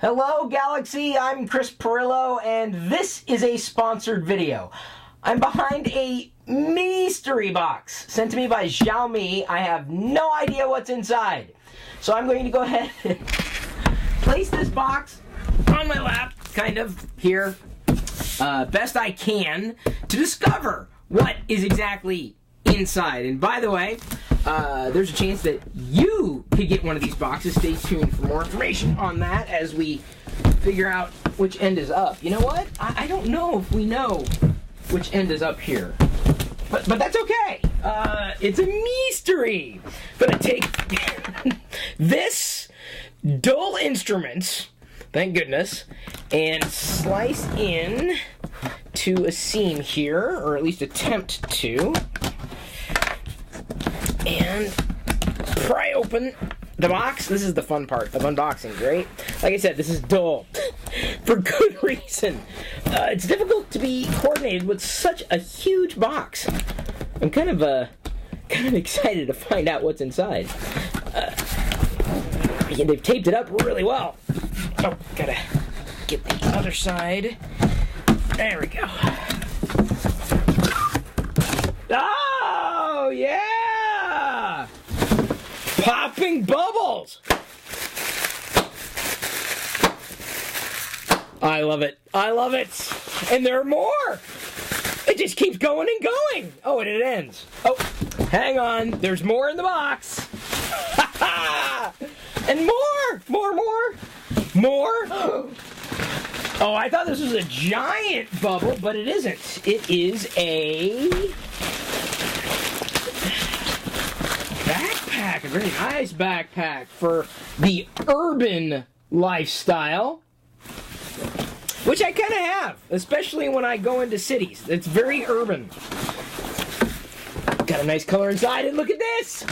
Hello Galaxy, I'm Chris Pirillo, and this is a sponsored video. I'm behind a Mi-STERY Box sent to me by Xiaomi. I have no idea what's inside. So I'm going to go ahead and place this box on my lap, kind of, here, best I can, to discover what is exactly inside. And by the way, there's a chance that you could get one of these boxes. Stay tuned for more information on that as we figure out which end is up. You know what? I don't know if we know which end is up here. But that's okay. It's a Mi-STERY. Gonna take this dull instrument, thank goodness, and slice in to a seam here, or at least attempt to. And pry open the box. This is the fun part of unboxing, right? Like I said, this is dull. For good reason. It's difficult to be coordinated with such a huge box. I'm kind of excited to find out what's inside. They've taped it up really well. Oh, gotta get the other side. There we go. Oh, yeah! Popping bubbles! I love it. I love it. And there are more! It just keeps going and going! Oh, and it ends. Oh, hang on. There's more in the box. And more! More! Oh, I thought this was a giant bubble, but it isn't. It is a backpack, a very nice backpack for the urban lifestyle, which I kind of have, especially when I go into cities. It's very urban. Got a nice color inside, and look at this!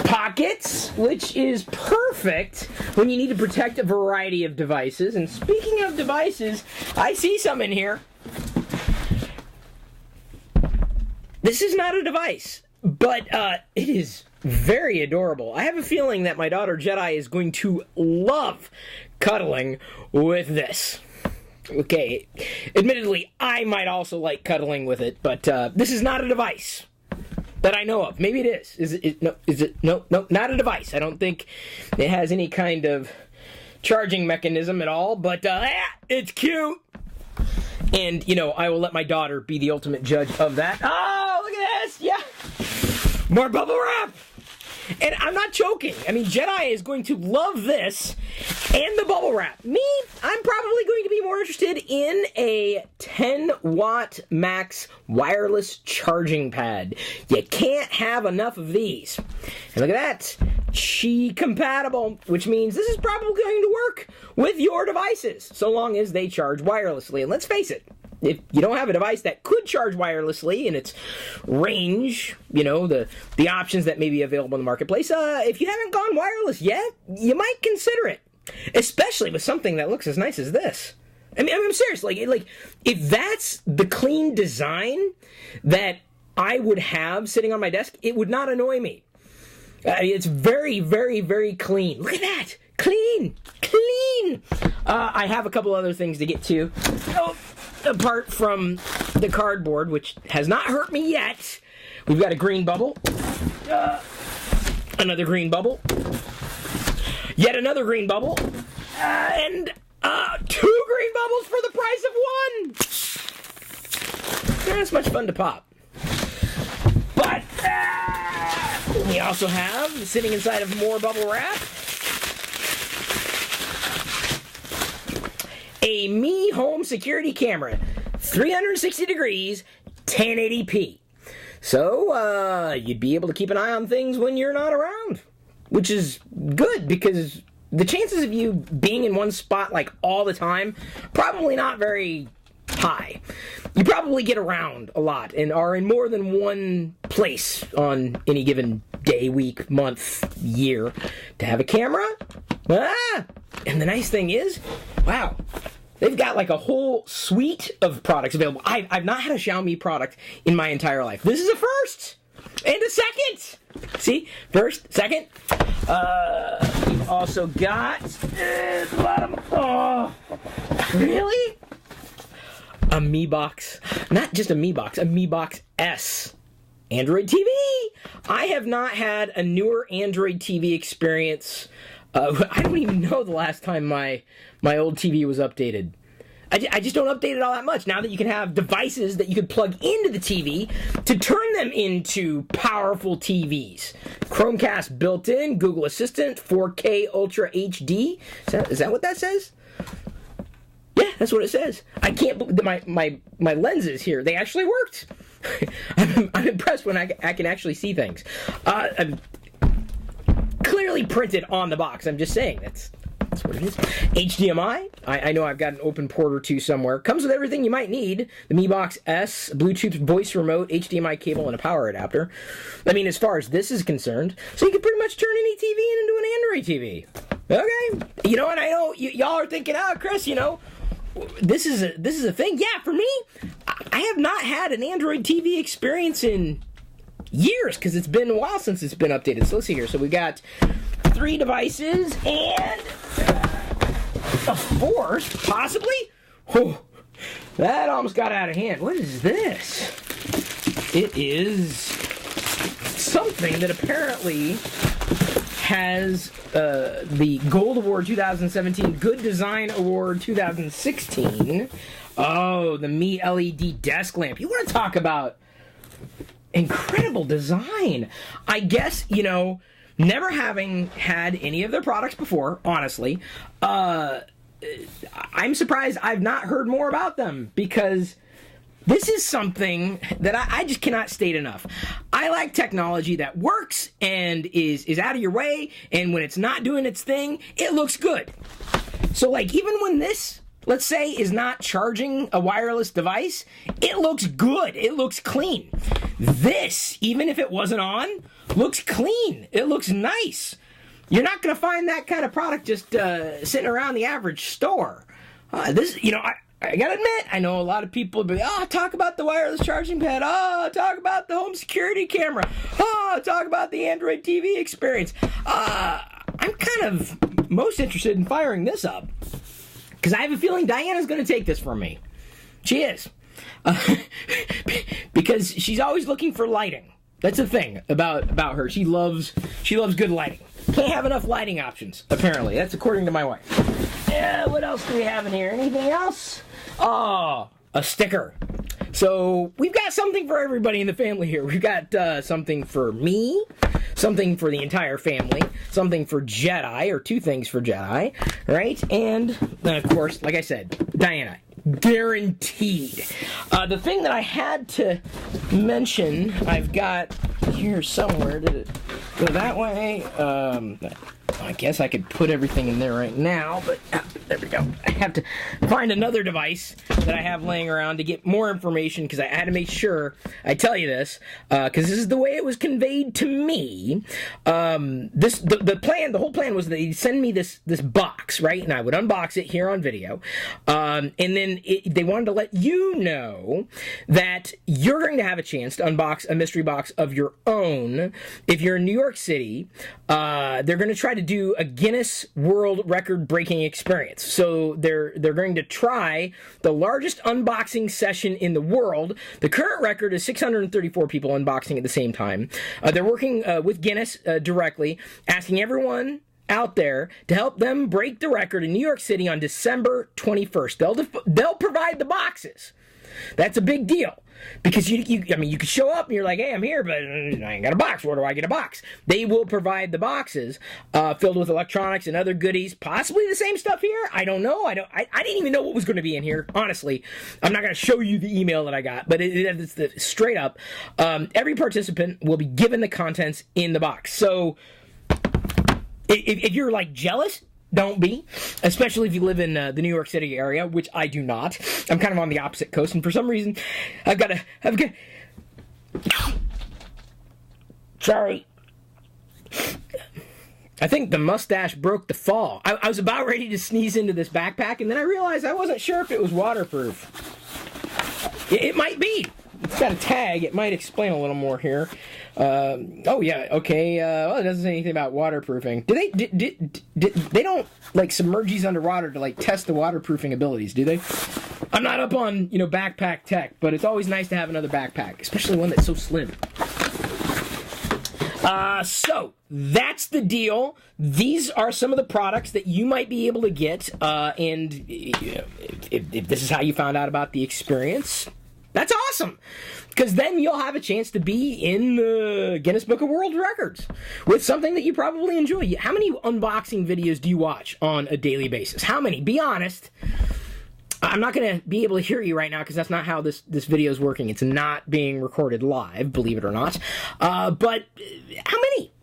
Pockets, which is perfect when you need to protect a variety of devices. And speaking of devices, I see some in here. This is not a device, but it is very adorable. I have a feeling that my daughter Jedi is going to love cuddling with this. Okay, admittedly, I might also like cuddling with it, but this is not a device that I know of. Maybe it is. Is it? No, not a device. I don't think it has any kind of charging mechanism at all, but it's cute. And, you know, I will let my daughter be the ultimate judge of that. Oh, look at this! Yeah! More bubble wrap! And I'm not joking. I mean, Jedi is going to love this and the bubble wrap. Me, I'm probably going to be more interested in a 10-watt max wireless charging pad. You can't have enough of these. And look at that. Qi compatible, which means this is probably going to work with your devices, so long as they charge wirelessly. And let's face it, if you don't have a device that could charge wirelessly in its range, you know, the options that may be available in the marketplace, if you haven't gone wireless yet, you might consider it. Especially with something that looks as nice as this. I mean, I'm serious. Like, if that's the clean design that I would have sitting on my desk, it would not annoy me. It's very, very, very clean. Look at that! Clean! Clean! I have a couple other things to get to. Oh, apart from the cardboard, which has not hurt me yet. We've got a green bubble. Another green bubble. Yet another green bubble. And 2 green bubbles for the price of 1! That's much fun to pop. But we also have, sitting inside of more bubble wrap, a Mi Home security camera, 360 degrees, 1080p. So, you'd be able to keep an eye on things when you're not around, which is good because the chances of you being in one spot like all the time, probably not very high. You probably get around a lot and are in more than one place on any given day, week, month, year. To have a camera? And the nice thing is, wow, they've got like a whole suite of products available. I've not had a Xiaomi product in my entire life. This is a first. And a second! See? First, second. We've also got... the bottom. Oh, really? A Mi-Box. Not just a Mi-Box, a Mi-Box S. Android TV! I have not had a newer Android TV experience. I don't even know the last time my old TV was updated. I just don't update it all that much. Now that you can have devices that you can plug into the TV to turn them into powerful TVs. Chromecast built in, Google Assistant, 4K Ultra HD. Is that what that says? Yeah, that's what it says. I can't believe that my lenses here, they actually worked. I'm impressed when I can actually see things. I'm clearly printed on the box. I'm just saying, that's what it is. HDMI. I know I've got an open port or two somewhere. Comes with everything you might need. The Mi-Box S, Bluetooth voice remote, HDMI cable, and a power adapter. I mean, as far as this is concerned, so you can pretty much turn any TV into an Android TV. Okay. You know what? I know y'all are thinking, Chris, this is a thing. Yeah, for me, I have not had an Android TV experience in years because it's been a while since it's been updated. So let's see here. So we got 3 devices and a 4th, possibly. Oh, that almost got out of hand. What is this? It is something that apparently has the Gold Award 2017, Good Design Award 2016. Oh, the Mi LED desk lamp. You want to talk about incredible design. I guess, never having had any of their products before, honestly, I'm surprised I've not heard more about them, because this is something that I just cannot state enough. I like technology that works and is out of your way, and when it's not doing its thing, it looks good. So, even when this, let's say, is not charging a wireless device, it looks good. It looks clean. This, even if it wasn't on, looks clean. It looks nice. You're not going to find that kind of product just sitting around the average store. I gotta admit, I know a lot of people be, talk about the wireless charging pad, talk about the home security camera, talk about the Android TV experience. I'm kind of most interested in firing this up, because I have a feeling Diana's going to take this from me. She is. Because she's always looking for lighting. That's the thing about her. She loves good lighting. Can't have enough lighting options, apparently. That's according to my wife. Yeah, what else do we have in here? Anything else? Oh, a sticker. So we've got something for everybody in the family here. We've got something for me, something for the entire family, something for Jedi, or 2 things for Jedi, right? And then, of course, like I said, Diana. Guaranteed. The thing that I had to mention, I've got here somewhere. Did it go that way? I guess I could put everything in there right now, but there we go. I have to find another device that I have laying around to get more information, because I had to make sure I tell you this, because this is the way it was conveyed to me. The whole plan was that they'd send me this box, right, and I would unbox it here on video, and then they wanted to let you know that you're going to have a chance to unbox a mystery box of your own. If you're in New York City, they're going to try to do a Guinness World Record breaking experience. So they're going to try the largest unboxing session in the world. The current record is 634 people unboxing at the same time. They're working with Guinness directly, asking everyone out there to help them break the record in New York City on December 21st. They'll provide the boxes. That's a big deal. Because you could show up and you're like, hey, I'm here, but I ain't got a box. Where do I get a box? They will provide the boxes filled with electronics and other goodies. Possibly the same stuff here. I don't know. I didn't even know what was going to be in here. Honestly, I'm not going to show you the email that I got, but it's straight up. Every participant will be given the contents in the box. So if you're jealous, don't be, especially if you live in the New York City area, which I do not. I'm kind of on the opposite coast, and for some reason, Sorry. I think the mustache broke the fall. I was about ready to sneeze into this backpack, and then I realized I wasn't sure if it was waterproof. It might be. It's got a tag. It might explain a little more here. Oh yeah, okay. Well, it doesn't say anything about waterproofing. Do they don't like submerge these underwater to like test the waterproofing abilities? Do they? I'm not up on backpack tech, but it's always nice to have another backpack, especially one that's so slim. So that's the deal. These are some of the products that you might be able to get, and if this is how you found out about the experience, that's awesome. Because then you'll have a chance to be in the Guinness Book of World Records with something that you probably enjoy. How many unboxing videos do you watch on a daily basis? How many? Be honest. I'm not going to be able to hear you right now because that's not how this video is working. It's not being recorded live, believe it or not. But how many?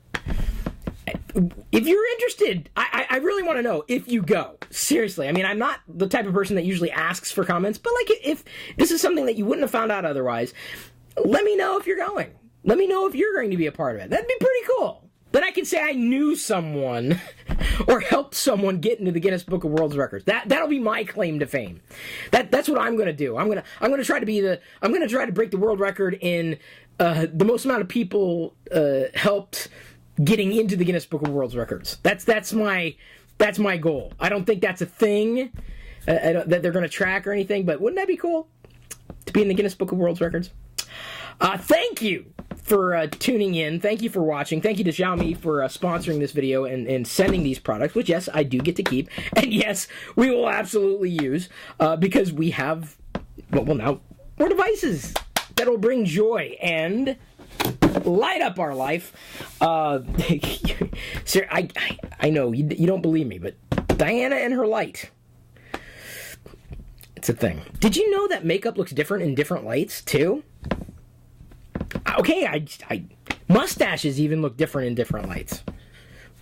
If you're interested, I really want to know if you go. Seriously. I mean, I'm not the type of person that usually asks for comments, but like if this is something that you wouldn't have found out otherwise, let me know if you're going. Let me know if you're going to be a part of it. That'd be pretty cool. Then I can say I knew someone or helped someone get into the Guinness Book of World Records. That'll be my claim to fame. That's what I'm going to do. I'm going to try to break the world record in the most amount of people helped getting into the Guinness Book of World Records. That's my goal. I don't think that's a thing that they're going to track or anything, but wouldn't that be cool to be in the Guinness Book of World Records? Thank you for tuning in. Thank you for watching. Thank you to Xiaomi for sponsoring this video and sending these products, which, yes, I do get to keep. And, yes, we will absolutely use because we have, well, now, more devices that will bring joy and light up our life. Sir, I know, you don't believe me, but Diana and her light. It's a thing. Did you know that makeup looks different in different lights, too? Okay, mustaches even look different in different lights.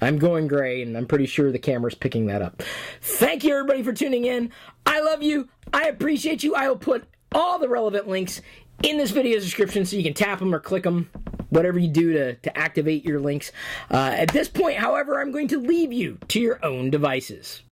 I'm going gray, and I'm pretty sure the camera's picking that up. Thank you, everybody, for tuning in. I love you. I appreciate you. I will put all the relevant links in this video's description so you can tap them or click them, whatever you do to activate your links. At this point, however, I'm going to leave you to your own devices.